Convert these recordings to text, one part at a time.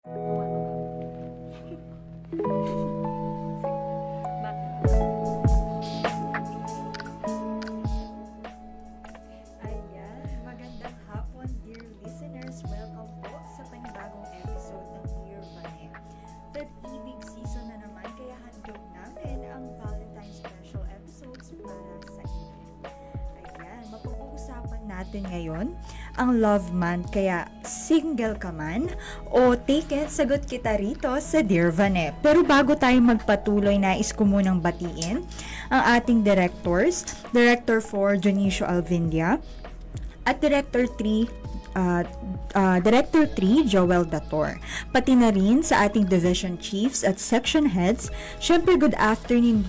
Ayan, magandang hapon, dear listeners. Welcome po sa panibagong episode ng Dear Vane. Pag-ibig season na naman, kaya handog namin ang Valentine's special episodes para sa inyo. Ayan, mapag-uusapan natin ngayon ang love month, kaya single ka man o take it, sagot kita rito sa Dear Vane. Pero bago tayo magpatuloy, nais ko munang batiin ang ating directors, Director 4 Dionisio Alvindia at Director 3 Joel Dator. Pati na rin sa ating division chiefs at section heads. Syempre good afternoon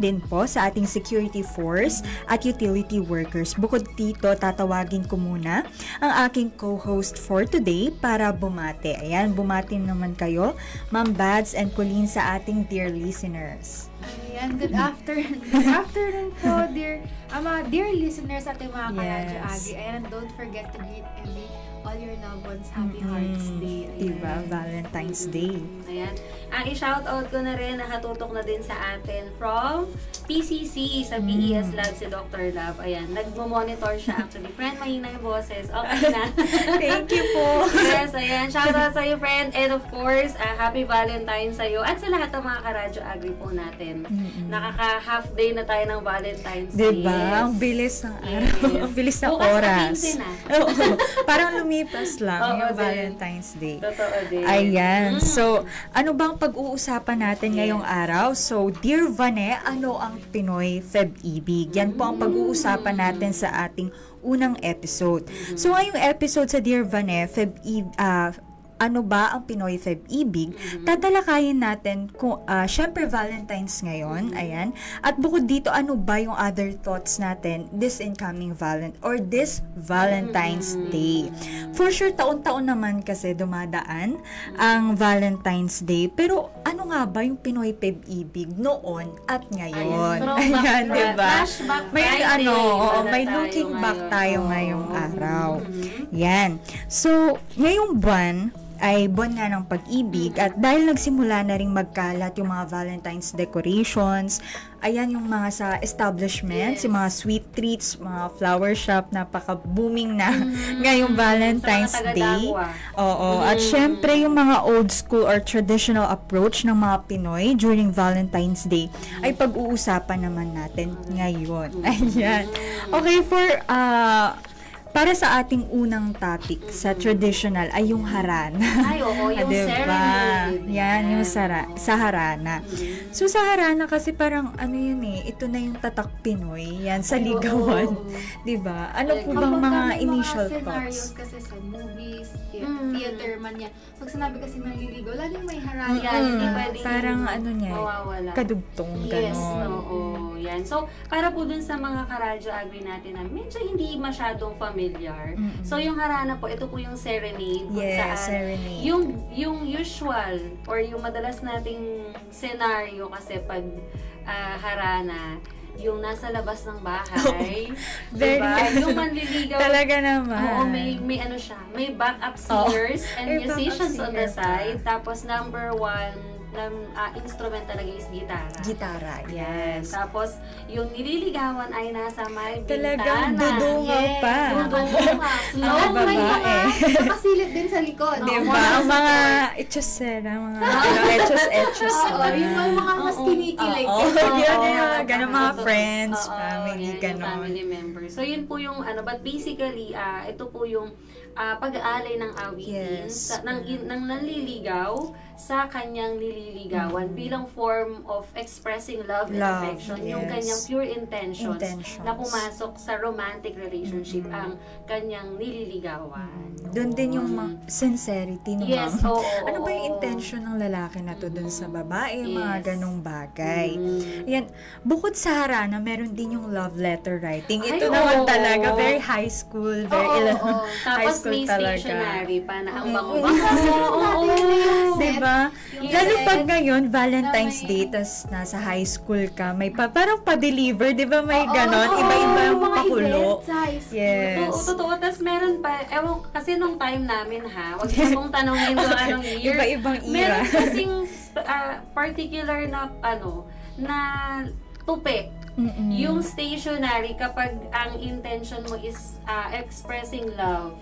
din po sa ating security force at utility workers. Bukod dito, tatawagin ko muna ang aking co-host for today para bumate. Ayan, bumati naman kayo, Ma'am Bads and Colleen, sa ating dear listeners. Ayan, good afternoon po, dear listeners at mga Karadyo Agi. And don't forget to greet all your loved ones Happy Hearts Day. Ayan. Diba? Valentine's Day. Ayan. I-shoutout ko na rin, nakatutok na din sa atin from PCC sa PES Lab si Dr. Love. Ayan, nagmo-monitor siya actually. Friend, mahina yung boses. Okay na. Thank you po. Yes, ayan. Shoutout sa iyo, friend. And of course, Happy Valentine's sa iyo. At sa lahat ng mga Karadyo Agri po natin. Nakaka-half day na tayo ng Valentine's Day. Diba? Yes. Ang bilis ng araw. Ang bilis ng Bukas oras. na. Oo. Parang lumipas lang Oo, yung din. Valentine's Day. Totoo din. Ayan. So, ano bang pag-uusapan natin ngayong araw? So, Dear Vane, ano ang Pinoy Feb-ibig? Yan po ang pag-uusapan natin sa ating unang episode. So, ngayong episode sa Dear Vane, ano ba ang Pinoy Feb-ibig? Tatalakayin natin kung syempre Valentine's ngayon, ayan. At bukod dito, ano ba yung other thoughts natin this Valentine's Day? For sure, taon-taon naman kasi dumadaan ang Valentine's Day. Pero ano nga ba yung Pinoy Feb-ibig noon at ngayon? Ayan, diba? May looking back tayo ngayong araw. Yan. So, ngayong buwan, ay buwan nga ng pag-ibig, at dahil nagsimula na ring magkalat yung mga Valentine's decorations, ayan yung mga sa establishments, yung mga sweet treats, mga flower shop, napaka-booming na ngayong Valentine's Day. Oo. At syempre yung mga old school or traditional approach ng mga Pinoy during Valentine's Day ay pag-uusapan naman natin ngayon. Ayan. Okay, para sa ating unang topic sa traditional ay yung harana. Ay, oo, yung diba? serenade. Yan, yung sa harana. So, sa harana kasi parang, ito na yung tatak Pinoy. Yan, sa ligawan. Diba? Ano po bang mga initial thoughts? Kasi sa movies, theater man yan. Pag sinabi kasi naliligaw, laging may harana. Hindi pwedeng parang mawawala. kadugtong, Yes, gano'n. oo, yan. So, para po dun sa mga Karadyo Agri natin na medyo hindi masyadong familiar. So, yung harana po, ito po yung serenade. Yes, serenade. Yung usual or yung madalas nating scenario kasi pag harana, yung nasa labas ng bahay. Diba? Yung manliligaw. Talaga naman. Oo, may ano siya. May backup singers and musicians on the side. Tapos number one instrument talaga is gitara. Gitara, yes. Tapos, yung nililigawan ay nasa may bintana. Talagang dudungaw pa. Dudungaw. Slow. May mga nakasilip din sa likod. Diba? Ang mga etchosera, mga etchos. Oo, yung mga mas kinikilig. Yun, ganun mga friends, family, ganun. Family members. So, yun po yung, but basically, ito po yung pag-aalay ng awitin ng nanliligaw sa kanyang nililigawan bilang form of expressing love and affection, yung kanyang pure intentions na pumasok sa romantic relationship ang kanyang nililigawan. Doon din yung sincerity ng yes, ano ba yung intention ng lalaki na to doon sa babae, mga ganong bagay. Yan, bukod sa harana, meron din yung love letter writing. Ito naman talaga, very high school, very high Tapos school may talaga. stationery pa na ang bango. Diba? ba? Yung Lalo set pag ngayon, Valentine's na may- Day, tas nasa high school ka, may parang pa-deliver, di ba may Oo, ganon? oo, Iba-iba yung mga pakulo. event sa high school. Yes. Oo, totoo. Tapos meron pa, ewan, kasi nung time namin ha, wag niyo mong tanongin kung anong year. Iba-ibang era. Meron kasing particular na, na tupi. Yung stationery kapag ang intention mo is expressing love.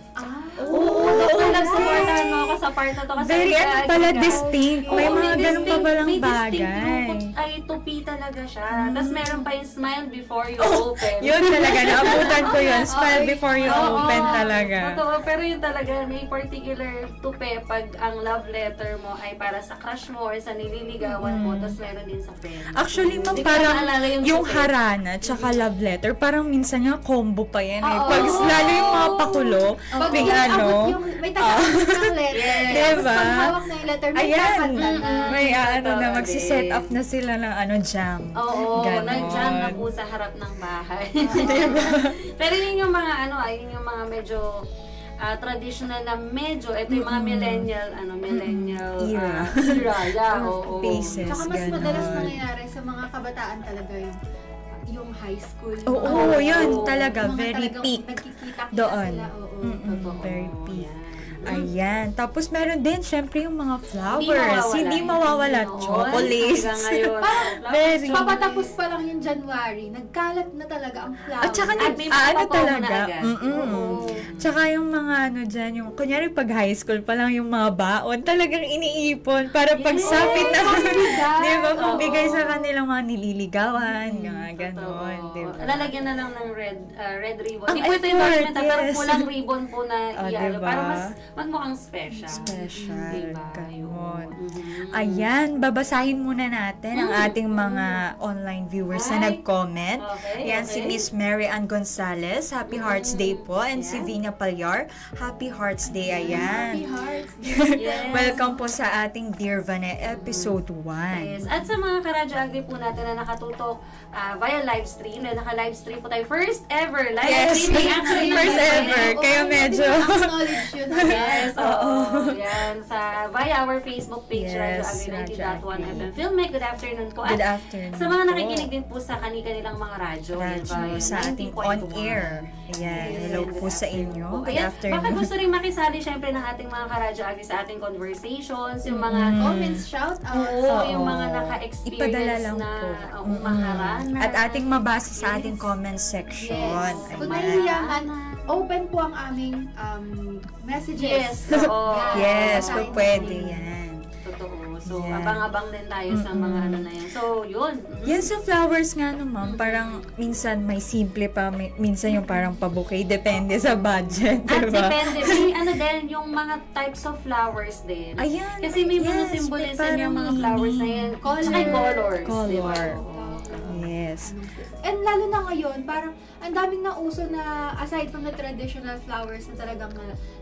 Oo, talagang supportahan mo ako sa part na to. Kasi Very pala distinct. May Oo, mga ganun pa palang may bagay. distinct yung ay tupi talaga siya. Tapos meron pa yung smile before you open. Yun talaga, naabutan ko yun. Smile before you Oo, open talaga. Totoo, pero yun talaga, may particular tupi pag ang love letter mo ay para sa crush mo or sa nililigawan mo, tapos meron din sa friend. Actually, ma'am, Hindi ko parang naalala yung tupi. harana tsaka love letter, parang minsan nga combo pa yan eh. Oo. Pag lalo yung mga pakulo, Pag may abot yung, may taga-abot ng letter. Yes. Tapos Diba? pag hawak na yung letter, may ayan, kakanta na. may Totoo magsiset din. up na sila ng jam. Oo, Ganon. nag-jam na po sa harap ng bahay. Pero yun yung mga yun yung mga medyo traditional na medyo, ito yung mga millennial Era. yeah, oo. Faces. Tsaka mas Ganon. madalas nangyayari sa mga kabataan talaga yung high school. Oo, yun Oo. talaga, Mga very talagang peak nagkikita-kita doon. sila. Oo. Totoo. Very peak. Yan. Ayan. Tapos meron din, syempre, yung mga flowers. mawawala. Hindi mawawala. Noon, Chocolates. Hanggang ngayon. Very. Papatapos pa lang yung January, nagkalat na talaga ang flowers. At saka At may mga papaw talaga. na agad. Oo. Tsaka yung mga dyan, yung, kunyari pag high school pa lang yung mga baon, talagang iniipon para pagsapit na, di ba, pagbigay sa kanilang mga nililigawan, mga ganon, di ba? Lalagyan na lang ng red ribbon. Ang Hindi po ito effort, endorsement, pero yes. pulang ribbon po na Diba? para mas magmukhang special. Special. Diba? Ganon. Mhm. Ayan, babasahin muna natin ang ating mga online viewers na Ay. nag-comment. Okay, Yan, si okay. Miss Mary Ann Gonzalez, Happy Hearts Day po. And si Yan. Vina Palyar, Happy Hearts Day. Happy Ayan. Hearts. Yes. Welcome po sa ating Dear Vane Episode 1. Yes. At sa mga karadyo agri po natin na nakatutok via live stream, na naka-live stream po tayo. First ever live Yes. streaming actually. First ever. Kaya medyo- Acknowledge yun. Yes, oo. Yan. Via our Facebook page, Yes, Radyo Agri Radyo 90.1 Agri. FM. Filmic, good afternoon po. Good At afternoon sa mga po. nakikinig din po sa kanilang mga radyo. Radyo, yan, sa ating 90.1. on-air. Ayan, Yes, hello good po sa inyo. po. Good Ayan, afternoon. Baka gusto rin makisali syempre ng ating mga karadyo agri sa ating conversations, yung mga Comments, shout out. Oo, yung Oo. mga Ipadala naka-experience lang na po. maharana. At ating mabasa sa ating comment section. Yes. Kung Ayan. nahihiyangan, open po ang aming messages. Yes, oo. Yes, Basahin pwede namin. yan. Totoo. So, Yeah. abang-abang din tayo sa mga ano na yan. So, yun. Yan sa flowers nga no, ma'am, parang minsan may simple pa, minsan yung parang pa-bouquet, depende sa budget, At diba? depende. May ano din, yung mga types of flowers din. Ayan. Kasi may mga yes, symbolism parang yung mga flowers na yan. Color. Tsaka yung colors. Color. Diba? Yes. And lalo na ngayon, parang ang daming nauso na aside from the traditional flowers na talagang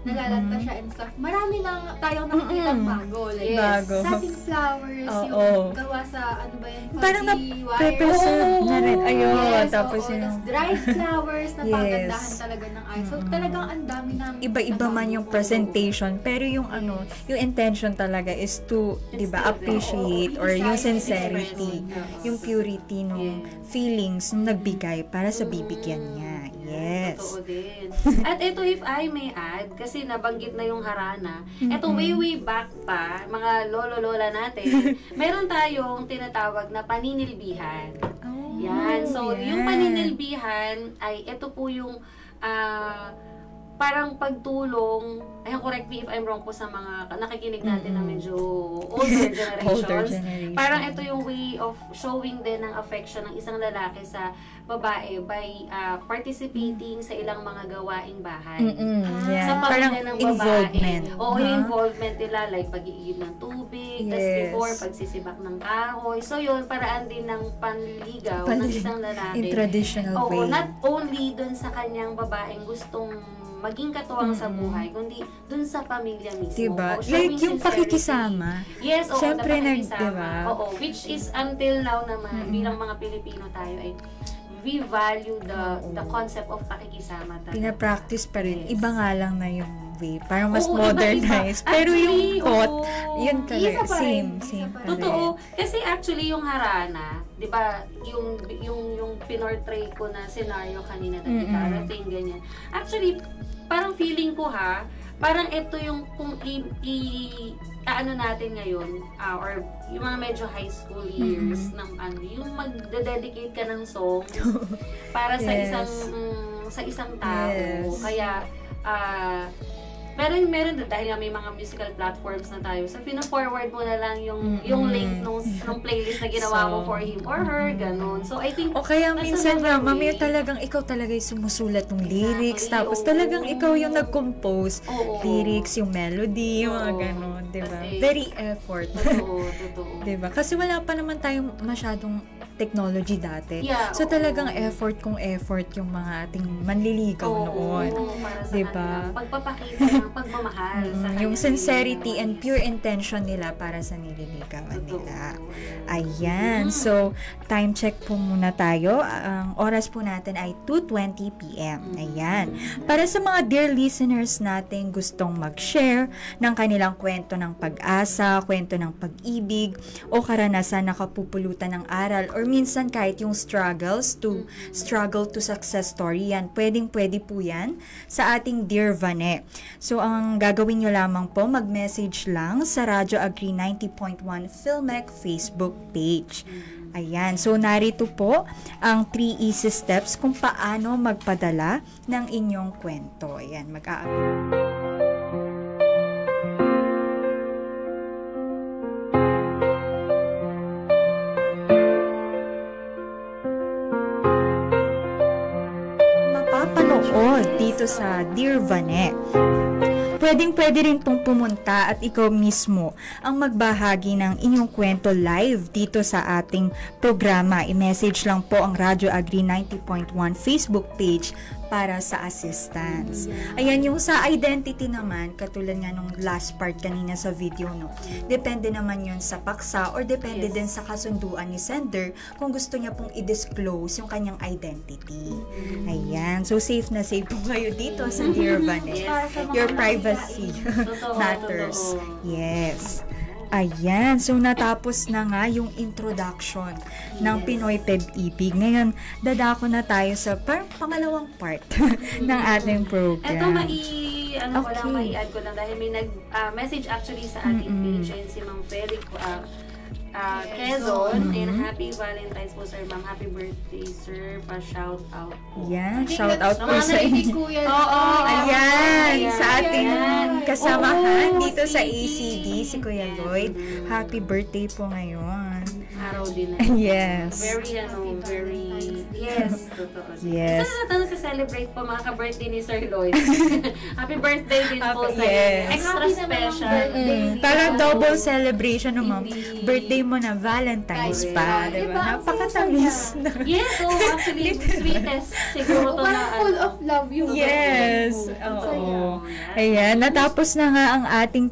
nalalanta siya and stuff, marami na tayong nakikita bago. Like, Yes. Bago. satin flowers, Oo. yung gawa sa, ano ba yan, Parang fuzzy wire. na-preserve na rin. Ayun, Yes, tapos oo. yung Tas dried flowers na Yes. pagandahan talaga ng eyes. So, talagang ang dami na iba-iba man yung presentation, pero yung yung intention talaga is to, It's 'di ba, still there. appreciate or yung Express. sincerity, yung purity ng feelings nung nagbigay para sa bibigyan niya. Yes. Totoo din. At ito, if I may add, kasi nabanggit na yung harana, ito way back pa, mga lolo-lola natin, meron tayong tinatawag na paninilbihan. Oh, Yan. So, yan. yung paninilbihan ay ito po yung parang pagtulong, ayan, correct me if I'm wrong po sa mga nakikinig natin na medyo older generations. Older generation. Parang ito yung way of showing din ng affection ng isang lalaki sa babae by participating sa ilang mga gawaing bahay. Yeah. Sa Parang pamilya ng babae. involvement. Oo, yung involvement nila, like pag-iigib ng tubig, tas Yes. before, pagsisibak ng kahoy. So yun, paraan din ng panliligaw ng isang lalaki. In traditional way. Oo, not only dun sa kanyang babaeng gustong maging katuwang sa buhay, kundi dun sa pamilya mismo. Diba? O, showing Like yung sincerity. pakikisama. Yes, oo, Siyempre, pakikisama. diba? Oo, which is until now naman, bilang mga Pilipino tayo ay we value the concept of pakikisama talaga. Pinapractice pa rin. Yes. Iba nga lang na yung way. Parang mas Oo, modernized. iba-iba. Pero yung Actually, thought, oo. yun talaga. Isa pa rin. Same pa rin. Totoo. Kasi actually yung harana, 'di ba, yung pinortray ko na scenario kanina na parating ganyan. Actually, parang feeling ko parang ito yung kung ano natin ngayon, or yung mga medyo high school years ng yung magde-dedicate ka ng song para sa isang tao. Yes. Kaya meron dahil nga may mga musical platforms na tayo. So fina-forward mo na lang yung link nung playlist na ginawa mo for him or her, ganun. So I think O kaya minsan nga, mami, talagang ikaw talaga yung sumusulat ng lyrics, tapos talagang ikaw yung nag-compose lyrics, yung melody, yung mga ganun, diba? Very effort. Totoo. Diba? Kasi wala pa naman tayong masyadong technology dati. Yeah, so talagang effort yung mga ating manliligaw noon. Para sa diba? Pagpapakita ng pagmamahal sa yung kanilang sincerity and nililigawan. pure intention nila para sa nililigawan Totoo. nila. Ayan. So, time check po muna tayo. Ang oras po natin ay 2:20 p.m. Ayan. Para sa mga dear listeners natin gustong mag-share ng kanilang kwento ng pag-asa, kwento ng pag-ibig, o karanasan na kapupulutan ng aral, or minsan kahit yung struggle to success story, yan. Pwede po yan sa ating Dear Vane. So, ang gagawin nyo lamang po, mag-message lang sa Radyo Agree 90.1 Filmec Facebook page. Ayan. So, narito po ang 3 easy steps kung paano magpadala ng inyong kwento. Ayan. mapapanood dito sa Dear Vane. Pwedeng-pwede rin pong pumunta at ikaw mismo ang magbahagi ng inyong kwento live dito sa ating programa. I-message lang po ang Radyo Agree 90.1 Facebook page para sa assistance. Ayan, yung sa identity naman, katulad nga nung last part kanina sa video, no? Depende naman yun sa paksa or depende din sa kasunduan ni sender kung gusto niya pong i-disclose yung kanyang identity. Ayan, so safe na safe po kayo dito sa Dear Vane. Your privacy matters. Yes. Ayan, so natapos na nga yung introduction ng Pinoy Pag-ibig. Ngayon, dadako na tayo sa pangalawang part ng ating program. Ito mai-add ko lang dahil may nag-message actually sa ating page, and si Ma'am Felic Quezon, and happy Valentine's po, sir. Ma'am, happy birthday, sir. Pa-shout out po. Yan, shout out po sa inyo. Oo. Ayan, sa ating kasamahan Oo, dito sa CD. ACD, si Kuya Lloyd. Happy birthday po ngayon. Araw din na. Yes. Yes, totoo. Yes. Isa na natin sa celebrate po mga ka-birthday ni Sir Lloyd. Happy birthday din po sa Yes. Extra Happy naman ang special. birthday. Parang double celebration naman. Hindi. Birthday mo na, Valentine's Correct. pa. Diba? Diba? Ang Napakatamis. Yes, so actually, sweetest siguro to na. Parang full of love yung Yes. birthday mo. Oo. Ayan, natapos na nga ang ating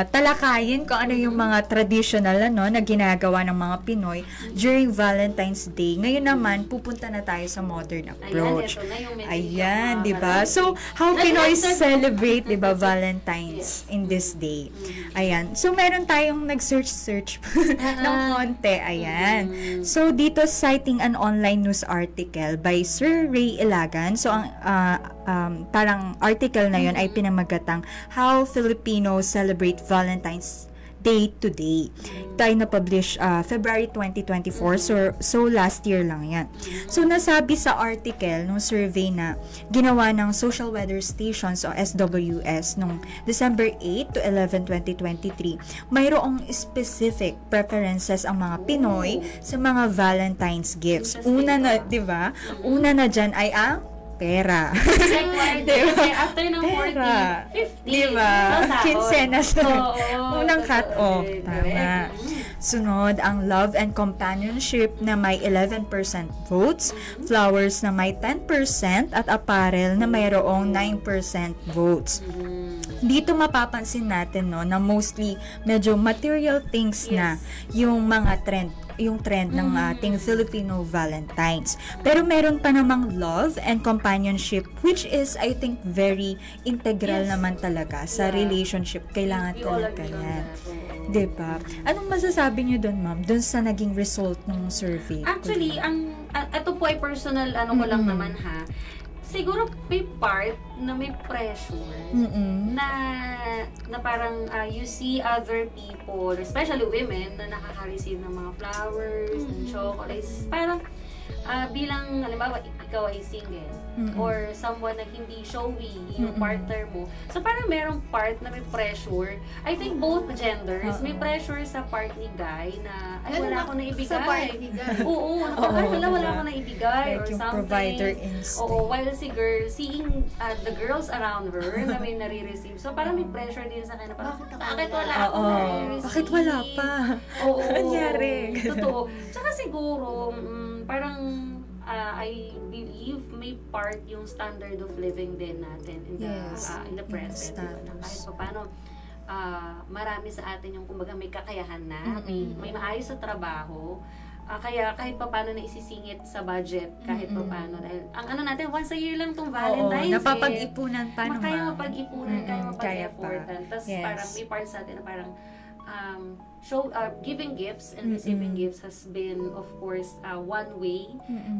talakayin kung ano yung mga traditional na ginagawa ng mga Pinoy during Valentine's Day. Ngayon naman, pupunta na tayo sa modern approach. Ayan, ito na yung message. Ayan, di ba? So, how Pinoy celebrate, di ba, Valentine's in this day? Ayan. So, meron tayong nag-search ng konti. Ayan. So, dito citing an online news article by Sir Ray Ilagan. So, ang parang article na yun ay pinamagatang How Filipinos Celebrate Valentine's Day Today. Ito ay na-publish February 2024. So, last year lang yan. So, nasabi sa article nung survey na ginawa ng Social Weather Stations o SWS nung December 8 to 11, 2023, mayroong specific preferences ang mga Pinoy sa mga Valentine's gifts. Una na, di ba? Una na dyan ay ang pera. Kasi after ng 40, 50. Diba? Kinsenas. Unang cut-off. Tama. Sunod, ang love and companionship na may 11% votes, flowers na may 10%, at apparel na mayroong 9% votes. dito mapapansin natin, no, na mostly medyo material things na yung mga trend ng ating Filipino Valentines. Pero meron pa namang love and companionship, which is, I think, very integral naman talaga sa relationship. Kailangan talaga yan. Diba? Anong masasabi niyo doon, ma'am? Doon sa naging result ng survey? Actually, ito po ay personal, ko lang naman ha. Siguro may part na may pressure na parang you see other people, especially women, na nakaka-receive ng mga flowers, ng chocolates. Parang bilang, halimbawa, ikaw ay single or someone na hindi showy yung partner mo. So parang merong part na may pressure. I think both genders, may pressure sa part ni guy na ay wala ako na ibigay. Sa part ni guy. Oo, wala ako na ibigay or yung something. provider instinct. Oo, while si girl, seeing the girls around her na may nare-receive. So parang may pressure din sa kanya. Parang, bakit wala ako nare-receive? Bakit wala pa? Oo. Nangyari. Totoo. Tsaka siguro, parang I believe may part yung standard of living din natin in the present. Diba? Kahit pa paano, marami sa atin yung kumbaga may kakayahan na, may maayos sa trabaho, kaya kahit pa paano na isisingit sa budget, kahit pa paano. Dahil ang natin, once a year lang tong Valentine's. Napapag-ipunan pa naman. Kaya mapag-ipunan, kaya mapag-effortan. Tapos parang may part sa atin na parang giving gifts and receiving gifts has been, of course, one way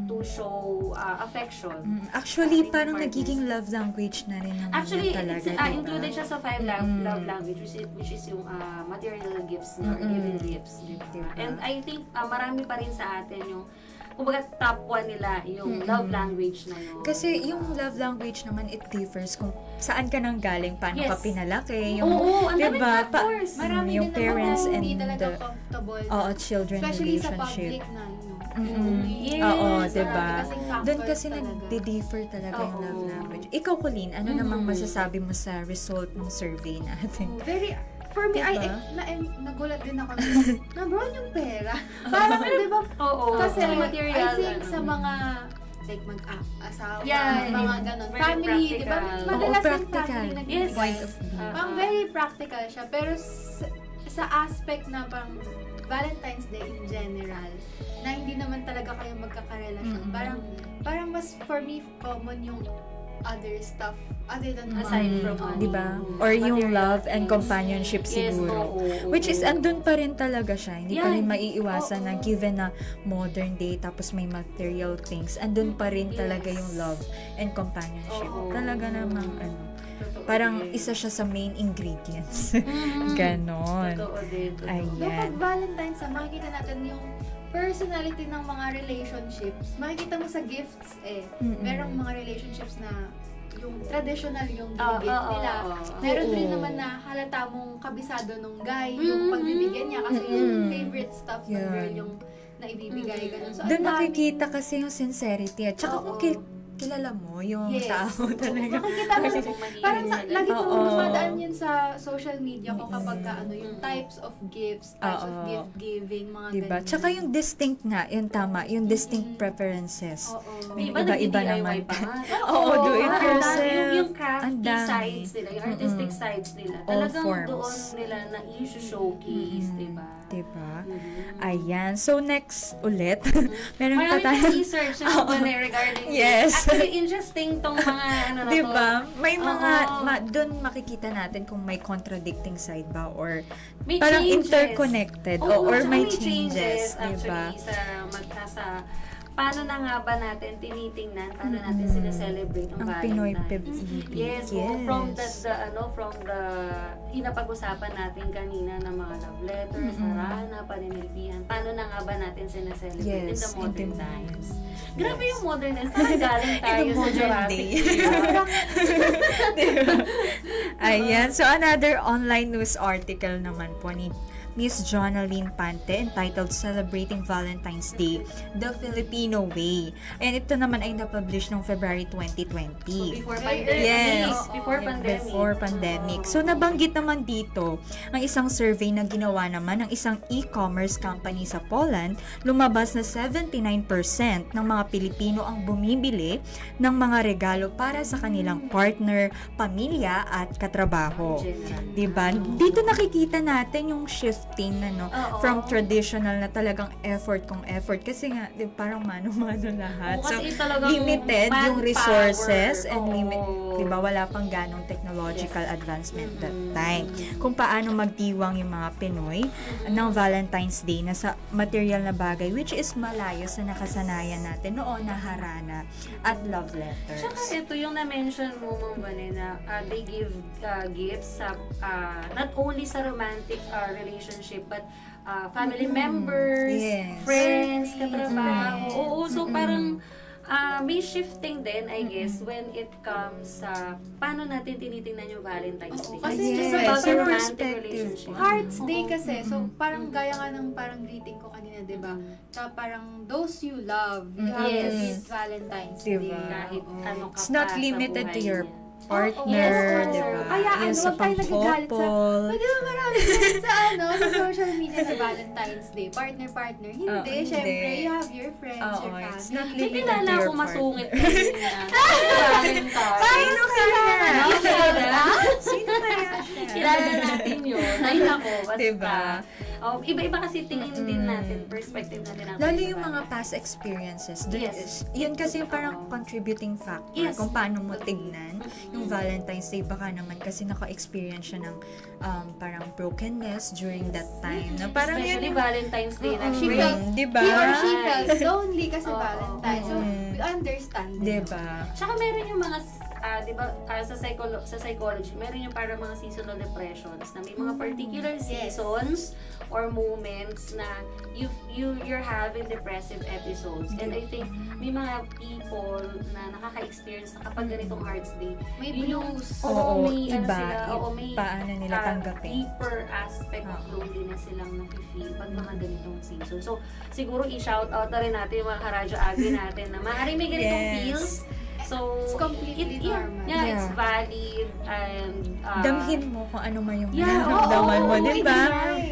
to show affection. Actually, parang nagiging love language na rin naman. Actually, talaga, it's included siya sa 5 love language, which is yung material gifts or giving gifts. Diba? And I think marami pa rin sa atin yung kumbaga top 1 nila yung love language na yun. Kasi yung love language naman, it differs kung saan ka nang galing, paano ka pinalaki, yung, ang dami factors. Marami yung din parents naman and hindi talaga comfortable. Children especially relationship. Especially sa public Yes. Oo, diba? Doon kasi talaga. nag-differ talaga yung love language. Ikaw, Colleen, ano namang masasabi mo sa result ng survey natin? For me, diba? nagulat din ako na bro yung pera. Parang, di ba? Kasi material, I think sa mga like mag-asawa, mga ganon. Very Family, di ba? Madalas yung practical. family Yes. Point of view. Parang very practical siya. Pero sa aspect na parang Valentine's Day in general, na hindi naman talaga kayo magkakarelasyon. Parang mas for me common yung other stuff other than aside from diba? Or yung love and companionship siguro. Which is andun pa rin talaga siya. Hindi pa rin maiiwasan na given na modern day tapos may material things, andun pa rin talaga yung love and companionship. Talaga namang parang isa siya sa main ingredients. Ganon. Totoo din. Ayan. Kapag Valentine's, makikita natin yung personality ng mga relationships. Makikita mo sa gifts merong mga relationships na yung traditional yung gift nila. Meron rin naman na halata mong kabisado nung guy, yung pagbibigyan niya kasi yung favorite stuff ng girl yung naibibigay. Ganun. So, doon nakikita kasi yung sincerity at saka kung kilala mo yung tao talaga. Makikita mo, parang lagi kong madaan yun sa social media ko kapag yung types of gifts, types of gift giving, mga diba? ganyan. Tsaka yung distinct nga, yung tama, yung distinct preferences. May iba-iba naman. Do it yourself. Yung crafty sides nila, yung artistic sides nila. Talagang doon nila na i-showcase, diba? Diba? Ayan. So, next ulit. Meron pa Maraming tayo. research na regarding Yes. Actually, interesting tong mga na diba? to. May mga, doon makikita natin kung may contradicting side ba or may parang changes. Interconnected or may changes. Diba? Actually, sa paano na nga ba natin tinitingnan, paano natin sineselebrate ang Pinoy Valentine's? PEB. Yes, from the hinapag-usapan natin kanina ng mga love letters, harana, paninilbihan, paano na nga ba natin sineselebrate in the modern times? Grabe yung moderness, parang galing tayo sa Jurassic. Ayan, so another online news article naman po ni Miss Jonaline Pante, entitled Celebrating Valentine's Day the Filipino Way. And ito naman ay na-publish noong February 2020. So, before pandemic. Yes. Before pandemic. So, nabanggit naman dito ang isang survey na ginawa naman ng isang e-commerce company sa Poland. Lumabas na 79% ng mga Pilipino ang bumibili ng mga regalo para sa kanilang partner, pamilya at katrabaho. Diba? Dito nakikita natin yung shifting na from traditional na talagang effort kasi nga parang mano-mano lahat. So limited yung resources and diba, wala pang ganong technological advancement that time. Kung paano magdiwang yung mga Pinoy ng Valentine's Day na sa material na bagay which is malayo sa nakasanayan natin noon na harana at love letters. Tsaka ito yung na-mention mo, Ma'am Vanessa, they give gifts sa not only sa romantic relationship but family members, friends, katrabaho. Oo, so parang may shifting din, I guess, when it comes sa paano natin tinitingnan yung Valentine's Day. Kasi just about a romantic relationship. Hearts Day kasi, so parang gaya nga ng parang greeting ko kanina, diba? Na parang those you love, you have this Valentine's Day. Kahit ano ka It's not pa limited sa to buhay your niya. partner, diba? Kaya Sa huwag tayo nagagalit sa, pang-couple. di ba marami sa sa social media na Valentine's Day, partner. Hindi, syempre, you have your friends, your It's family. not May limited kilala to your ako masungit partner. Sino kaya? Sino kaya siya? Kilala natin yun. Ay, nako, basta. Diba? Iba-iba kasi tingin din natin, perspective natin. Lalo yung mga past experiences. Yun kasi yung parang contributing factor kung paano mo tignan yung Valentine's Day. Baka naman kasi naka-experience siya ng parang brokenness during that time. Na parang Especially Valentine's Day na She felt, diba? he or she felt lonely kasi Valentine's. So, we understand. Diba? Tsaka meron yung mga di ba, sa psychology, meron yung parang mga seasonal depressions na may mga particular seasons or moments na you're having depressive episodes. And I think may mga people na nakaka-experience na kapag ganitong Hearts Day, May blues. may paano nila tanggapin. deeper aspect of loneliness silang nafe-feel pag mga ganitong season. So, siguro i-shout out na rin natin yung mga karadyo abi natin na maaaring may ganitong feels. So, It's completely normal. It's valid and damhin mo kung ano man yung nararamdaman mo, di ba?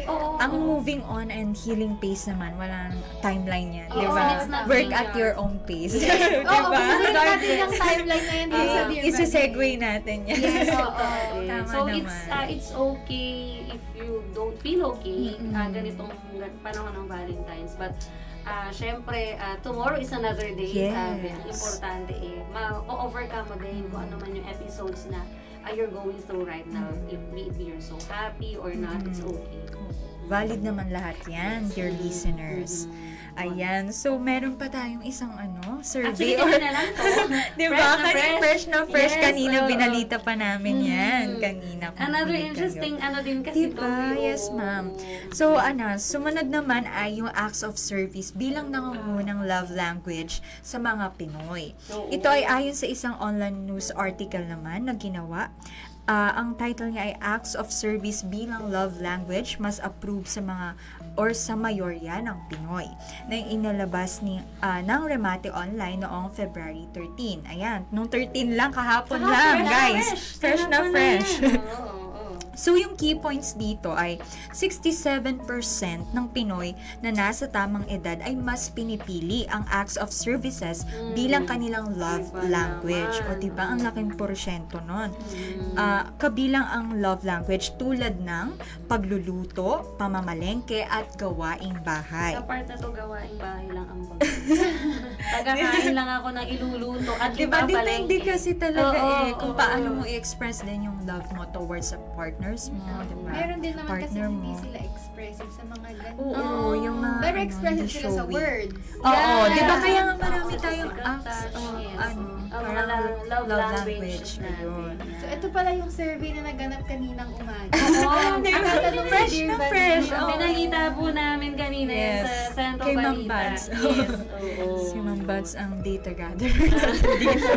Oo. Ang moving on and healing pace naman, walang timeline yan, di ba? it's not Work linear. at your own pace. Oo, kasi natin yung timeline na yun din sa Dear Isi-segue natin yan. Yes, Tama So, naman. it's okay if you don't feel okay ganitong panahon ng Valentine's. But, syempre, tomorrow is another day. Sabi, ang importante ma-overcome mo din kung ano man yung episodes na you're going through right now. If you're so happy or not, it's okay. Valid naman lahat yan, dear listeners. Ayan. So, meron pa tayong isang survey. Actually, na lang to. Diba? Fresh na fresh. Yes, Kanina, binalita pa namin yan. Kanina. Another interesting din kasi diba? Yes, ma'am. So, sumunod naman ay yung acts of service bilang nangungunang love language sa mga Pinoy. Ito ay ayon sa isang online news article naman na ginawa. Ang title niya ay Acts of Service bilang Love Language mas approved sa mga or sa mayorya ng Pinoy na inalabas ng Remate Online noong February 13. Ayan, nung 13 lang, kahapon lang, guys. Fresh na fresh. So, yung key points dito ay 67% ng Pinoy na nasa tamang edad ay mas pinipili ang acts of services bilang kanilang love language. O diba, ang laking porsyento nun. Kabilang ang love language tulad ng pagluluto, pamamalengke, at gawaing bahay. Sa part na to, gawaing bahay lang ang pag tagakain lang ako ng iluluto at diba, ipapalengke. depende kasi talaga kung paano mo i-express din yung love mo towards sa partners mo, diba? Meron din naman kasi Partner hindi mo. sila expressive sa mga ganun. Oo, yung mga Pero expressive hindi sila sa showy. words. Oo, diba kaya nga Oo, marami sa tayong physical acts touch, yes. parang mga love language ayun. So, ito pala yung survey na naganap kaninang umaga. Oo, Nagtatanong si fresh Dear na Vanessa. fresh. Ang pinakita po namin kanina Yes. sa Santo Kay Ma'am Balita. Bads. Yes, oo. Si Ma'am Bads ang data gatherer dito.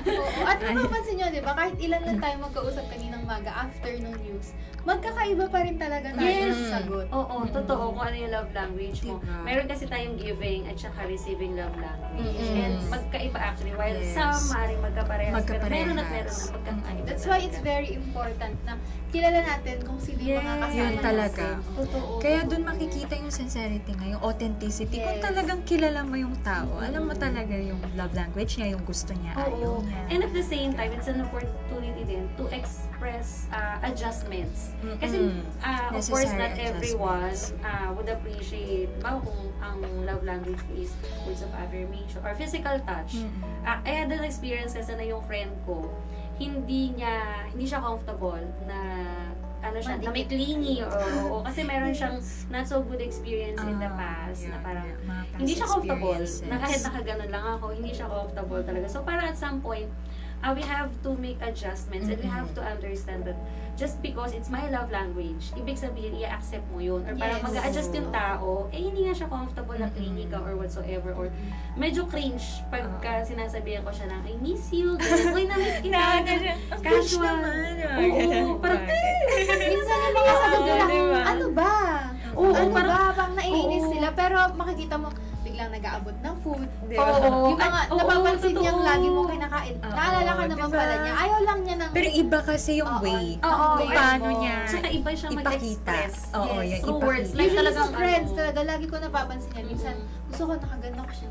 Oo. At mapapansin nyo, di ba, kahit ilan lang tayo magkausap kaninang umaga after nung news choose, magkakaiba pa rin talaga tayo ng sagot. Oo, totoo kung ano yung love language mo. Diba? Meron kasi tayong giving at saka receiving love language. And magkaiba actually. While some maaaring magkaparehas, pero meron at meron na magkakaiba. That's why it's very important na kilala natin kung sino yung mga kasama. Yun talaga. Totoo. Kaya dun makikita yung sincerity nga, yung authenticity. Kung talagang kilala mo yung tao, alam mo talaga yung love language niya, yung gusto niya, ayaw niya. And at the same time, it's an opportunity din to express adjustments. Kasi, of course, not everyone would appreciate kung ang love language is words of affirmation or physical touch. I had an experience kasi na yung friend ko, hindi siya comfortable na na may clingy o kasi meron siyang not so good experience in the past na parang hindi siya comfortable na kahit nakaganon lang ako, hindi siya comfortable talaga. So parang at some point, we have to make adjustments and we have to understand that just because it's my love language, ibig sabihin, i-accept mo yun. Or parang mag-a-adjust yung tao, hindi nga siya comfortable na clingy ka or whatsoever. Or medyo cringe pagka sinasabihan ko siya ng, I miss you, gano'n, uy, na-miss kita, casual. Oo, parang, minsan na mga sagot nila, ano ba? Ano ba? Bang naiinis sila. Pero makikita mo, biglang nag-aabot ng food. Yung mga napapansin niyang lagi mo kinakain. Naalala ka naman pala niya. Ayaw lang niya ng... Pero iba kasi yung way. Kung paano niya saka iba siyang mag-express. Oo, yung through words. Like talagang friends, talaga lagi ko napapansin niya. Minsan, gusto ko nakaganda ko siya.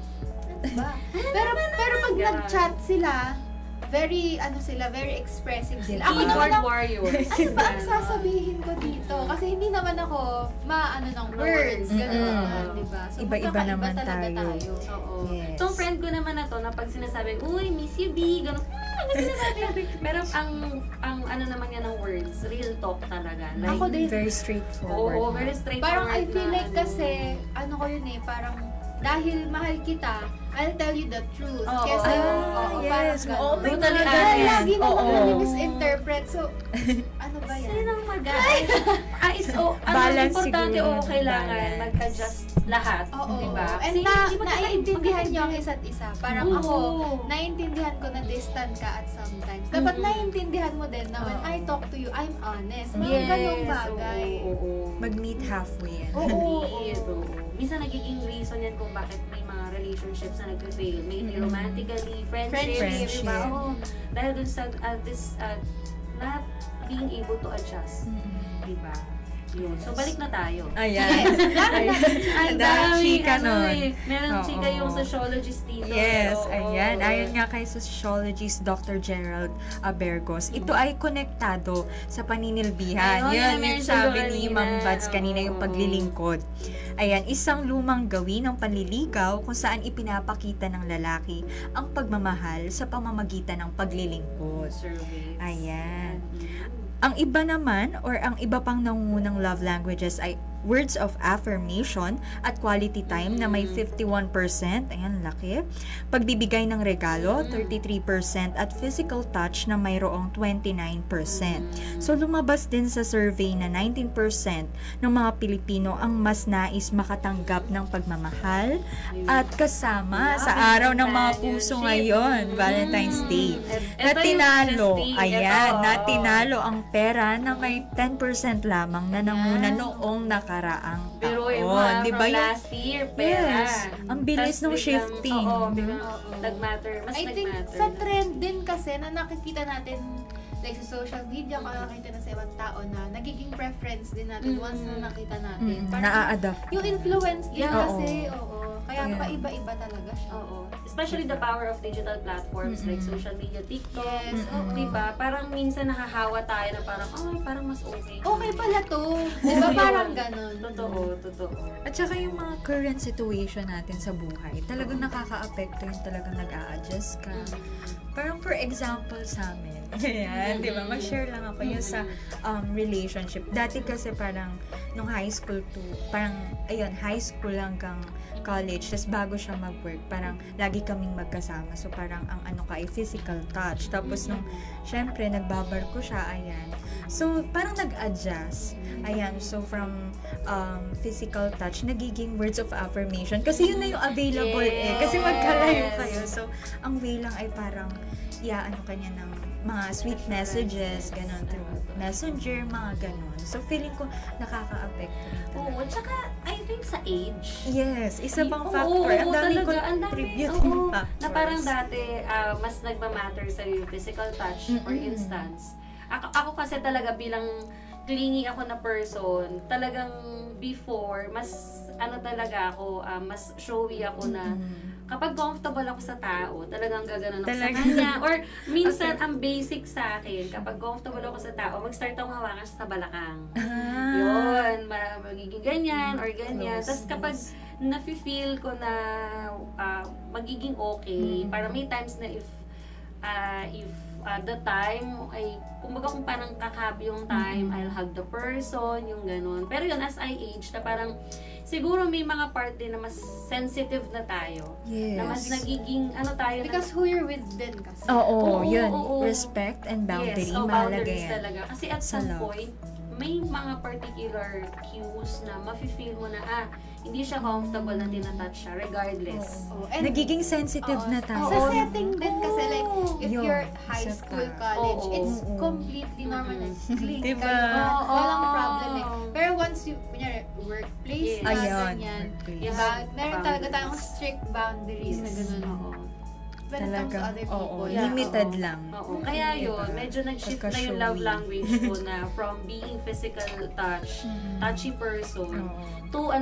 Diba? Pero pag nag-chat sila, very expressive sila. Ako naman warriors. Ano ba ang sasabihin ko dito? Kasi hindi naman ako ng words. Ganun, diba? So, iba-iba naman tayo. Oo. So, friend ko naman na to, na pag sinasabi, uy, miss you, B, ganun, ano sinasabi? Pero ang ano naman yan ng words, real talk talaga. Like, ako din. Very straightforward. Oo, very straightforward. Parang I feel like kasi, ko yun parang, dahil mahal kita, I'll tell you the truth. Kasi, yes. parang may talaga. Lagi naman ni-misinterpret. So, ano ba yan? Sinang mag-aay? Balance importante siguro. Kailangan mag-adjust lahat. Diba? And naiintindihan nyo ang isa't isa. Parang ako, naiintindihan ko na distant ka at sometimes. Dapat naiintindihan mo din na when I talk to you, I'm honest. Mga ganong bagay. Mag-meet halfway yan. Minsan nagiging reason yan kung bakit may mga relationships na nag-fail. Maybe romantically, friendship. Diba? Dahil dun sa not being able to adjust. Diba? Yun. So, balik na tayo. Ayan. Ang dami chika nun. Meron chika yung sociologist dito. Yes, ayan. Ayon nga kay sociologist Dr. Gerald Abergos, ito ay konektado sa paninilbihan. Yun yung sabi ni Ma'am Bads kanina, yung paglilingkod. Ayan, isang lumang gawin ng panliligaw kung saan ipinapakita ng lalaki ang pagmamahal sa pamamagitan ng paglilingkod. Ayan. Ang iba naman, or ang iba pang nangungunang love languages ay words of affirmation at quality time na may 51%, ayan, laki. Pagbibigay ng regalo, 33%, at physical touch na mayroong 29%. So, lumabas din sa survey na 19% ng mga Pilipino ang mas nais makatanggap ng pagmamahal at kasama sa araw ng mga puso ngayon, Valentine's Day. Natinalo, ayan, natinalo ang pera na may 10% lamang na nanguna noong nakaraang taon. Diba yung last year, pera. Yes. Ang bilis ng shifting. Nag-matter. Mas I think sa trend din kasi na nakikita natin like sa social media, nakakita na sa ibang tao na nagiging preference din natin once na nakita natin. Na-a-adapt. Yung influence din kasi, kaya iba-iba talaga siya. Especially the power of digital platforms like social media, TikTok. Diba? Parang minsan nakahawa tayo na parang, parang mas okay. Okay pala to. Diba? Parang ganun. Totoo. At saka yung mga current situation natin sa buhay, talagang nakaka-apekto yung talagang nag-a-adjust ka. Parang for example sa amin, ayan, di ba? Mag-share lang ako yung sa relationship. Dati kasi parang nung high school parang, high school hanggang college, tapos bago siya mag-work, parang lagi kaming magkasama. So, parang ang ay physical touch. Tapos nung, syempre, nagbabar ko siya, ayan. So, parang nag-adjust. Ayan, so from physical touch, nagiging words of affirmation. Kasi yun na yung available Kasi magkalayo kayo. So, ang way lang ay parang, kanya ng mga sweet messages, ganun, through Messenger, mga ganun. So, feeling ko nakaka-affect rin. Oo, tsaka I think sa age. Yes, isa pang factor. Ang daming contributing factors. Na parang dati, mas nagmamatter sa yung physical touch, for instance. Ako kasi talaga bilang clingy ako na person, talagang before, mas talaga ako, mas showy ako na kapag comfortable ako sa tao, talagang gaganon ako sa kanya. Or minsan, ang basic sa akin, kapag comfortable ako sa tao, mag-start akong hawakan siya sa balakang. Yun, magiging ganyan or ganyan. Tapos kapag nafe-feel ko na magiging okay, para may times na if the time ay kumbaga kung parang kakabi yung time, I'll hug the person, yung ganun. Pero yun, as I age, na parang siguro may mga part din na mas sensitive na tayo. Yes. Na mas nagiging tayo. Because who you're with din kasi. Oo, yun. Respect and boundary. Yes, boundaries yan. talaga. Kasi at some point, may mga particular cues na mafe-feel mo na hindi siya comfortable na tinatouch siya regardless. And nagiging sensitive na tayo. Sa setting din kasi like if you're high school, college, it's completely normal na cling kayo. Walang problem eh. Pero once you, kunyari, workplace, ganyan, diba? Meron talaga tayong strict boundaries na gano'n. When it comes to other people. Limited lang. Kaya yun, medyo nag-shift na yung love language ko na from being physical touch, touchy person, to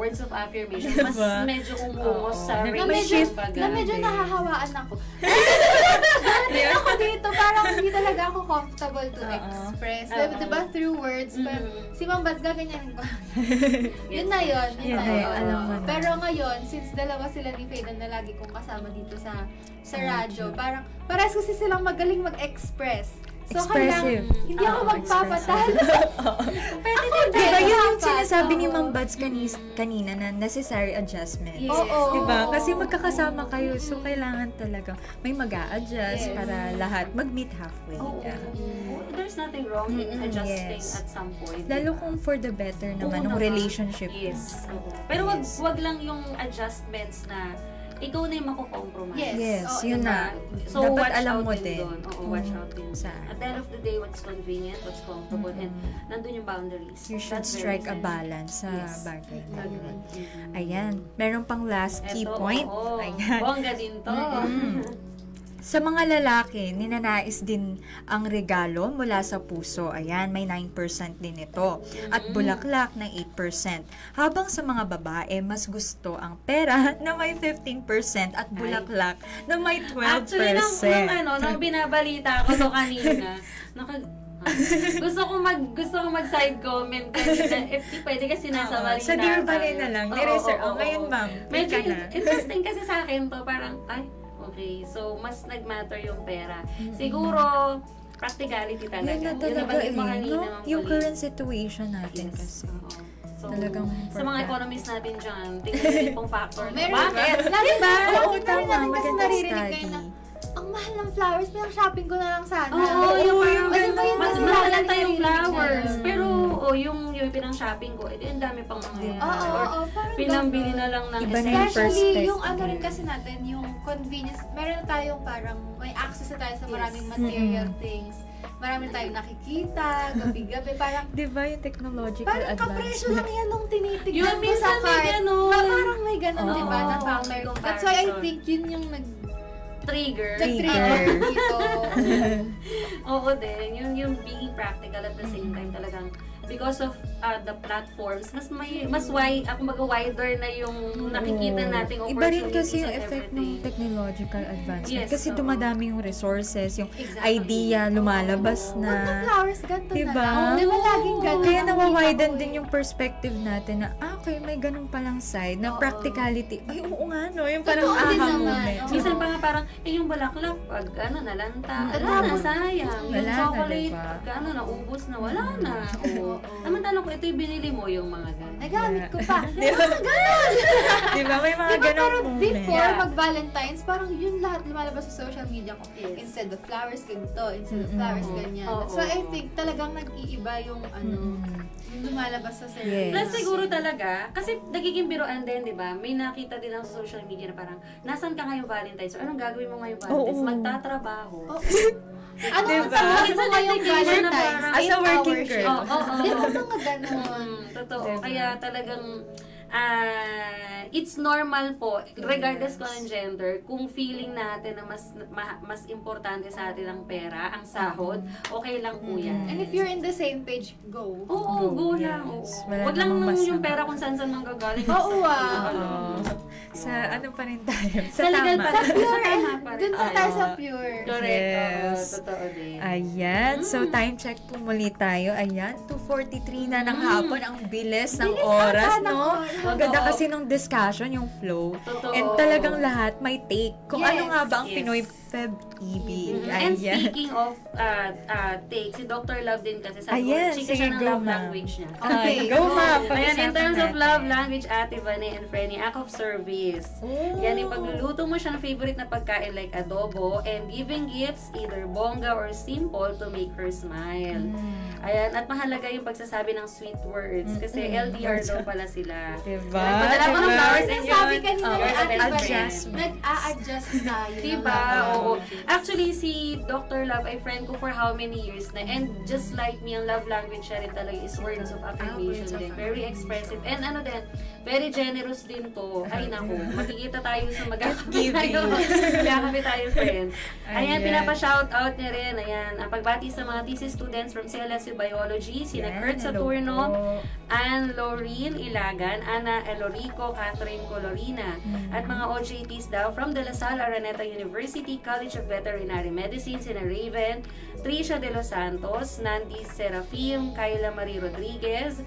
words of affirmation. Mas medyo umungos sa relationship baga. Na medyo nahahawaan ako. Ako dito, parang hindi talaga ako comfortable to express. Diba through words, pero si Ma'am Bads gaganyan ko. Yun na yun. Pero ngayon, since dalawa sila ni Faden na lagi kong kasama dito sa radyo, parang parehas kasi silang magaling mag-express. So, kailangan, hindi ako magpapatalo. Pwede din diba yun yung sinasabi ni Ma'am Bads kanina na necessary adjustments. Diba? Kasi magkakasama kayo, so kailangan talaga may mag-a-adjust para lahat mag-meet halfway. There's nothing wrong in adjusting at some point. Lalo kung for the better naman ng relationship. Yes. Pero wag lang yung adjustments na ikaw na yung mako-compromise. Yes, yun na. So, dapat watch alam out mo din. din. Watch out din. At the end of the day, what's convenient, what's comfortable, and nandun yung boundaries. You should strike a balance sa bagay na yun. Ayan. Meron pang last key point. Ayan. Bongga din to. Sa mga lalaki, ninanais din ang regalo mula sa puso. Ayan, may 9% din ito. At bulaklak ng 8%. Habang sa mga babae, mas gusto ang pera na may 15% at bulaklak na may 12%. Actually, nung binabalita ko to kanina, gusto ko mag side comment kanina. If pwede kasi nasa balita. Sa Dear Valley na lang. Ngayon, ma'am. Medyo interesting kasi sa akin to. Parang, okay. So, mas nag-matter yung pera. Siguro, practicality talaga. Yun na talaga yung current situation natin kasi. So, talagang sa mga economists natin dyan, tingnan din pong factor. Bakit? Diba? Oo, tama. Maganda study. Ang mahal ng flowers, pinang-shopping ko na lang sana. Yung mahal tayong flowers. Pero, yung pinang-shopping ko, ang dami pang mga pinambili na lang ng especially yung rin kasi natin, yung convenience, meron na tayong parang, may access na tayo sa maraming material things. Marami tayong nakikita, gabi-gabi, parang diba yung technological parang advancement? Parang kapresyo lang yan nung tinitignan mo sa cart. Parang may ganun, diba, na factor. That's why I think yun yung trigger dito. Oo din, yung being practical at the same time talagang because of the platforms, mas wider na yung nakikita nating opportunities. Iba rin kasi yung effect ng technological advancement. Kasi dumadami yung resources, yung idea lumalabas na. Huwag na flowers, ganito diba? na lang. Diba laging ganun? Kaya nawawiden din yung perspective natin na, okay, may ganun palang side, na practicality. Ay, oo nga, no? Yung parang moment. Minsan pa nga parang, yung bulaklak, pag nalanta, sayang. Yung chocolate, pag naubos na, wala na. Naman tanong ko, ito yung binili mo yung mga gano'n. Nagamit ko pa. Diba? May mga gano'ng moment. Before mag-Valentine's, parang yun lahat lumalabas sa social media ko. Instead of flowers, ganito. Instead of flowers, ganyan. So, I think talagang nag-iiba yung yung lumalabas sa service. Plus, siguro talaga, kasi nagiging biroan din, di ba? May nakita din ako sa social media na parang, nasan ka ngayong Valentine's? So, anong gagawin mo ngayong Valentine's? Magtatrabaho. Ano Diba? tawag mo ngayong Valentine's? As a working girl. Di ba mga ganon? Totoo. Diba? Kaya talagang it's normal po, regardless ko ng gender, kung feeling natin na mas importante sa atin ang pera, ang sahod, okay lang po yan. And if you're in the same page, go. Oo, go lang. Yes. Oo. Wala Wag lang namang naman yung masama. pera kung saan manggagaling. Oo, Sa ano pa rin tayo? Sa legal tama. pa rin. Pure, Sa tama pa rin. dun pa tayo sa Oo. pure. Correct. Yes. Oo, totoo din. Ayan. So, time check po muli tayo. Ayan, 2:43 na ng hapon. Ang bilis ng oras, ata ng no? oras. Ang ganda Totoo. kasi ng discussion, yung flow. Totoo. And talagang lahat may take. Kung Yes. ano nga ba ang Yes. Pinoy Feb-ibig. And Ayan. speaking of take, si Dr. Love din kasi sa Ayan, chika sige, siya ng go, love ma'am. language niya. Okay, go ma'am. Ayan, in Pag-usapan terms of natin. love language, Ate Vane and Frenny, act of service. Oh. Yan, yung pagluluto mo siya ng favorite na pagkain like adobo and giving gifts, either bongga or simple to make her smile. Ayan, at mahalaga yung pagsasabi ng sweet words kasi LDR daw pala sila. Diba? Nagpadala ko ng Diba? flowers and Sabi yun. kanina Oh, ni you're the Ate best Vane, friend. nag-a-adjust tayo. Diba? Oo. Actually, si Dr. Love ay friend ko for how many years na. And just like me, ang love language siya rin talaga is words of affirmation din. Very expressive. And ano din, very generous din to. Ay naku, makikita tayo sa magkakabi tayo. Magkakabi tayo, friend. Ayan, pinapa-shoutout niya rin. Ayan, ang pagbati sa mga thesis students from CLSU Biology, sina Kurt Saturno, Anne Loreen Ilagan, Ana Elorico, Catherine Colorina, at mga OJTs daw from De La Salle Araneta University College of Veterinary Medicine, sina Raven, Tricia De Los Santos, Nandi Serafim, Kayla Marie Rodriguez,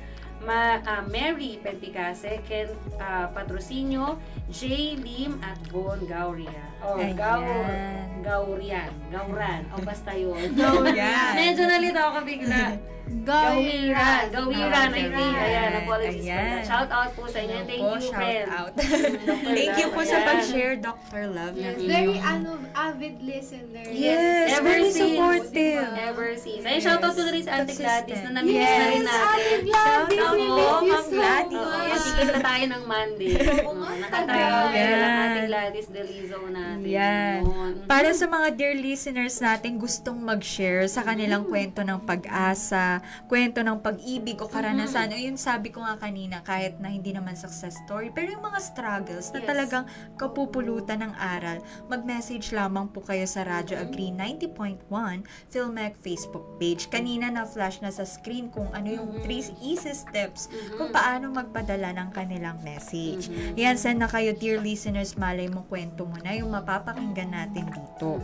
Mary Penticase, Ken Patrocinio, J. Lim, at Von Gauria. Or Gauran. O basta yun. Gauran. Medyo nalito ako bigla. Gawiran, I think. Ayan, apologies for that. Shout out po sa inyo. Thank you, friend. Thank you po sa pag-share, Dr. Love. Yes, ng very inyong- avid listener. Yes, ever very since. supportive. Ever since. Ayun, shout out to the rin sa Ate Gladys na namimiss Yes, na rin natin. Ate Gladys, Shout out. we miss you Ma'am so Gladys. much. Nakikita tayo ng Monday. Nakatayo tagal. ng Ate Gladys Delizo natin. Yan. Yun. Para sa mga dear listeners natin gustong mag-share sa kanilang kwento ng pag-asa, kwento ng pag-ibig o karanasan, o yun sabi ko nga kanina, kahit na hindi naman success story, pero yung mga struggles na Yes. talagang kapupulutan ng aral, mag-message lamang po kayo sa Radyo Agree 90.1 Philmec Facebook page. Kanina na-flash na sa screen kung ano yung 3 easy steps kung paano magpadala ng kanilang message. Yan, send na kayo, dear listeners, malay mo kwento mo na yung mapapakinggan natin dito.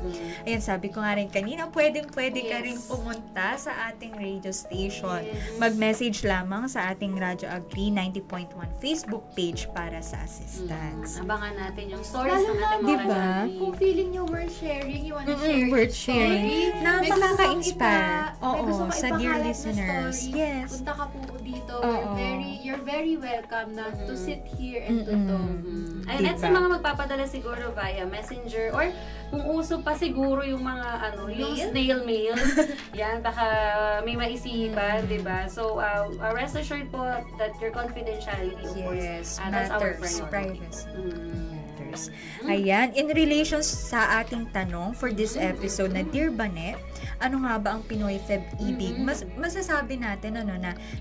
Ayan, sabi ko nga rin kanina, pwedeng-pwede ka rin pumunta sa ating radio station. Mag-message lamang sa ating Radyo Agree 90.1 Facebook page para sa assistance. Abangan natin yung stories ng ating mga Diba? kasali. Kung feeling nyo worth sharing, you wanna share Worth your sharing. story, Nakaka-inspire. may gusto Oo, mo sa dear ipahalat na listeners. story, Yes. punta ka po dito. Oo. You're very welcome na to sit here and to talk. Ayun, at Diba? sa mga magpapadala siguro via messenger or kung uso pa siguro yung mga yung snail mail. Yan, baka may maisipan, di ba? So, rest assured po that your confidentiality, of course, Yes, that's our matters. priority. Privacy. Mm. Matters. Ayan, in relation sa ating tanong for this episode na Dear Banet, ano nga ba ang Pinoy Feb-ibig? Masasabi natin na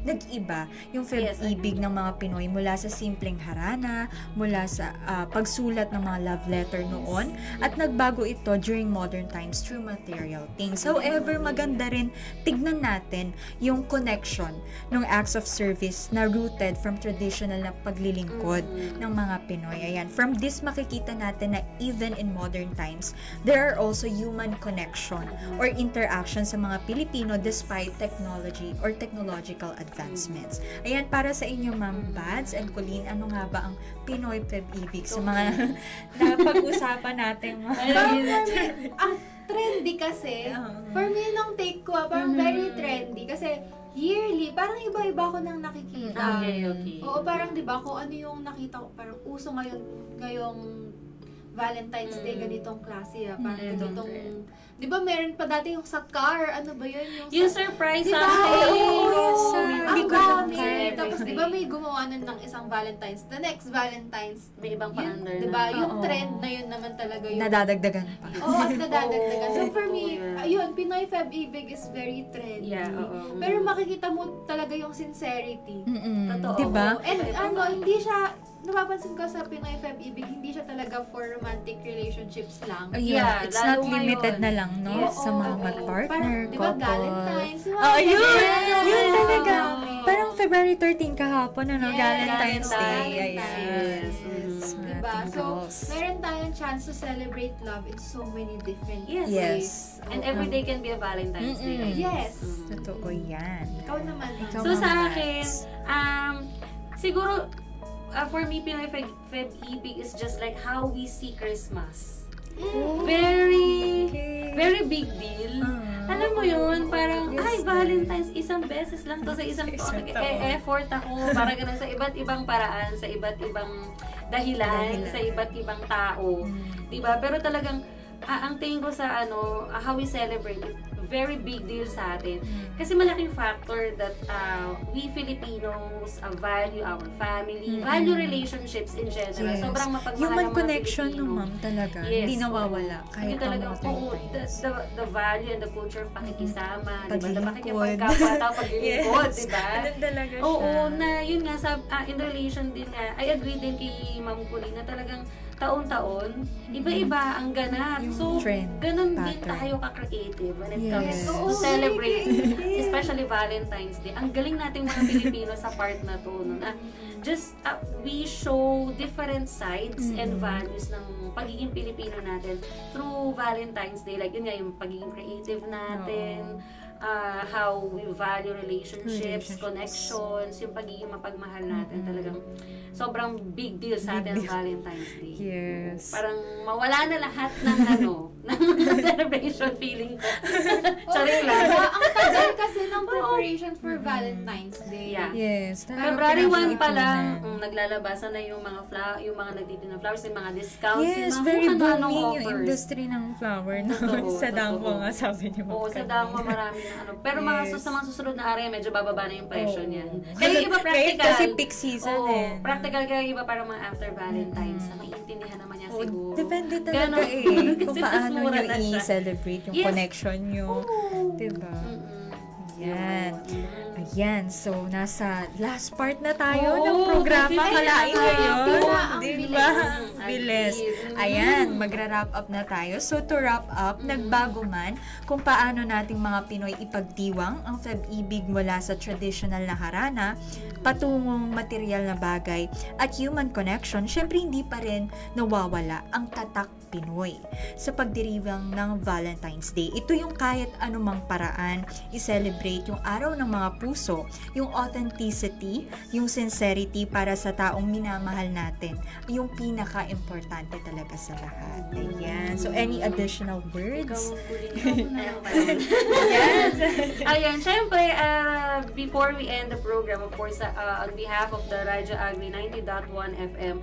nag-iba yung Feb-ibig ng mga Pinoy mula sa simpleng harana, mula sa pagsulat ng mga love letter noon, at nagbago ito during modern times through material things. However, maganda rin tignan natin yung connection ng acts of service na rooted from traditional na paglilingkod ng mga Pinoy. Ayan, from this makikita natin na even in modern times, there are also human connection or interaction sa mga Pilipino despite technology or technological advancements. Ayan, para sa inyo, Ma'am Bads and Colleen, ano nga ba ang Pinoy Feb-ibig sa mga napag-usapan natin? Ang trendy kasi, for me nung take ko, parang very trendy kasi yearly, parang iba-iba ko nang nakikita. Okay. Oo, parang 'di ba, kung ano yung nakita ko, parang uso ngayong Valentine's Day, ganitong klase, parang ganitong, di ba meron pa dati yung sa car, ano ba yun? Yung surprise diba? something. Oo, Hindi ang ko alam. dami. Tapos, di ba may gumawa nun ng isang Valentine's, the next Valentine's, may ibang pa-under di ba? Yung trend na yun naman talaga yung... Nadadagdagan pa. Oo, at nadadagdagan. So for me, ayun, Pinoy Feb Ibig is very trendy. Yeah, oo. Pero makikita mo talaga yung sincerity. Totoo. Diba? And hindi siya, napapansin ko sa Pinoy Feb Ibig, hindi siya talaga for romantic relationships lang. Yeah, it's not lalo limited ngayon. na lang, no? Yes, sa mga Parang, mag-partner, di ba, couple. Valentine's? Yun talaga. Yes. Parang February 13 kahapon, ano? Yes, Valentine's Day. Valentine's. Yes. Diba? Ating So, girls. meron tayong chance to celebrate love in so many different Yes. ways. Yes. And every day can be a Valentine's Day. Yes. Totoo yan. Ikaw naman. Ikaw, So Ma'am sa Mads. akin, siguro, for me, Pinoy Feb Ibig is just like how we see Christmas. Very big deal. Alam mo yun, parang, ay, Valentine's, isang beses lang to sa isang taon. Effort ako, para ganun sa iba't ibang paraan, sa iba't ibang dahilan, sa iba't ibang tao. Diba? Pero talagang, ang tingin ko sa how we celebrate it, very big deal sa atin. Kasi malaking factor that we Filipinos value our family, value relationships in general. Yes. Sobrang mapagmahal Human ang mga connection, no, Pilipino. ma'am, talaga. Yes, Hindi nawawala. Kahit Hindi talaga, ang mga times. the value and the culture of pakikisama, diba? Paglilingkod. Pakikipagkapwa, paglilingkod, Yes. diba? Ganun talaga siya. Oo, na yun nga, in relation din nga, I agree din kay Ma'am Colleen na talagang taon-taon, iba-iba ang ganap. Yung So, trend, ganun din pattern. tayo ka-creative when it Yes. comes to Oo, celebrate, especially Valentine's Day. Ang galing nating mga Pilipino sa part na to, no, na just we show different sides and values ng pagiging Pilipino natin through Valentine's Day. Like, yun nga, yung pagiging creative natin, how we value relationships, connections, yung pagiging mapagmahal natin. Talagang sobrang big deal sa atin ang Valentine's Day. Yes. Parang mawala na lahat ng ng celebration feeling ko. Charing lang. Ang tagal kasi ng preparation for Valentine's Day. Yeah. Yes. February 1 pa lang, pinag-iipunan. naglalabasan na yung mga yung mga nagtitinda ng flowers, yung mga discounts, Yes, yung mga very kung ano-anong booming yung offers. industry ng flower. No? Totoo, Sa Dangwa totoo. nga sabi niyo. Oo, sa Dangwa marami na Pero mga Yes. sa mga susunod na area, medyo bababa na yung presyo Oo. niyan. Kaya yung iba practical. Kasi peak season eh. Practical kaya yung iba parang mga after Valentine's na maiintindihan naman niya Oo, siguro. depende talaga Ganon. kung Kasi paano mas mura nyo na siya. i-celebrate yung Yes. connection nyo. Diba? Yan. Ayan. So, nasa last part na tayo ng programa. kasi Kalain na- ngayon. ang Diba? bilis. Bilis. Ayan. Magra-wrap up na tayo. So, to wrap up, nagbago man kung paano nating mga Pinoy ipagdiwang ang Feb-ibig mula sa traditional na harana, patungong material na bagay, at human connection, syempre hindi pa rin nawawala ang tatak Pinoy sa pagdiriwang ng Valentine's Day. Ito yung kahit anumang paraan i-celebrate yung araw ng mga puso, yung authenticity, yung sincerity para sa taong minamahal natin, yung pinaka-importante talaga sa lahat. Ayan. So, any additional words? Ayan, syempre, before we end the program, of course, on behalf of the Radyo Agri 90.1 FM,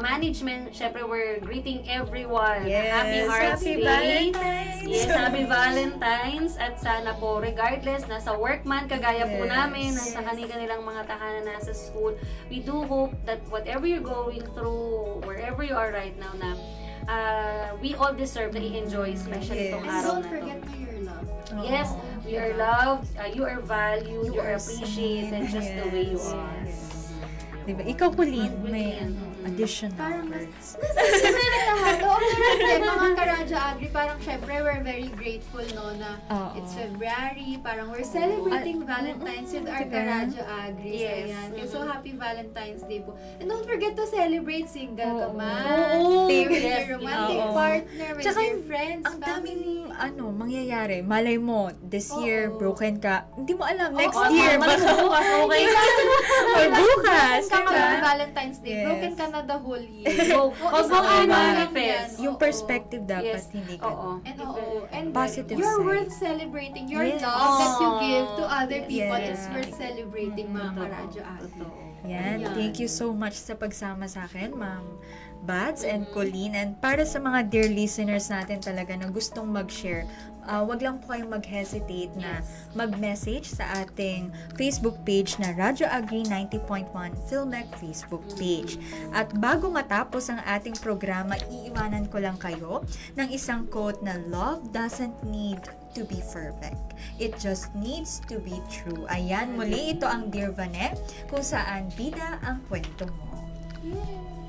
management, syempre, we're greeting everyone. Yes, Happy Hearts Happy Day. Valentine's. Yes, Happy Valentine's. At sana po, regardless, nasa work man, kagaya po Yes. namin, nasa kanilang mga tahanan, nasa school, we do hope that whatever you're going through, wherever you are right now, na we all deserve na i-enjoy, especially Yes. itong And araw don't na to. forget na you're loved. Yes, we are loved, you are valued, you are are appreciated seen. just the way you Yes. are. Diba? Ikaw, Colleen, may Colleen. additional Parang words. Kasi lahat, oo, syempre, mga Karadya Agri, parang syempre, we're very grateful, no, na Oo. it's February, parang we're celebrating Valentine's with our Diba? Karadya Agri. Yes. Ayan. Kaya so, happy Valentine's Day po. And don't forget to celebrate single ka Oo. man. Oo. With Yes. your romantic Oo. partner, with Tsaka your friends, Ang daming family. mangyayari. Malay mo, this year, Oo. broken ka. Hindi mo alam, next Oo, year, baka baka bukas, okay. or bukas, Broken ka diba? mag Valentine's Day. Yes. Broken ka na the whole year. Huwag Oo, mo isang i-manifest. yan. Yung Oo. perspective dapat, Yes. hindi Oo. ka. And and Positive you're side. worth celebrating. Your Yes. love that you give to other Yes. people Yes. is worth celebrating, mga Karadyo Agri. Totoo. Yan. Ayan. Thank you so much sa pagsama sa akin, Ma'am Bads and Colleen. And para sa mga dear listeners natin talaga na gustong mag-share wag lang po kayong mag-hesitate na mag-message sa ating Facebook page na Radyo Agri 90.1 Philmec Facebook page. At bago matapos ang ating programa, iiwanan ko lang kayo ng isang quote na love doesn't need to be perfect. It just needs to be true. Ayan, muli ito ang Dear Vane, kung saan bida ang kwento mo. Yay!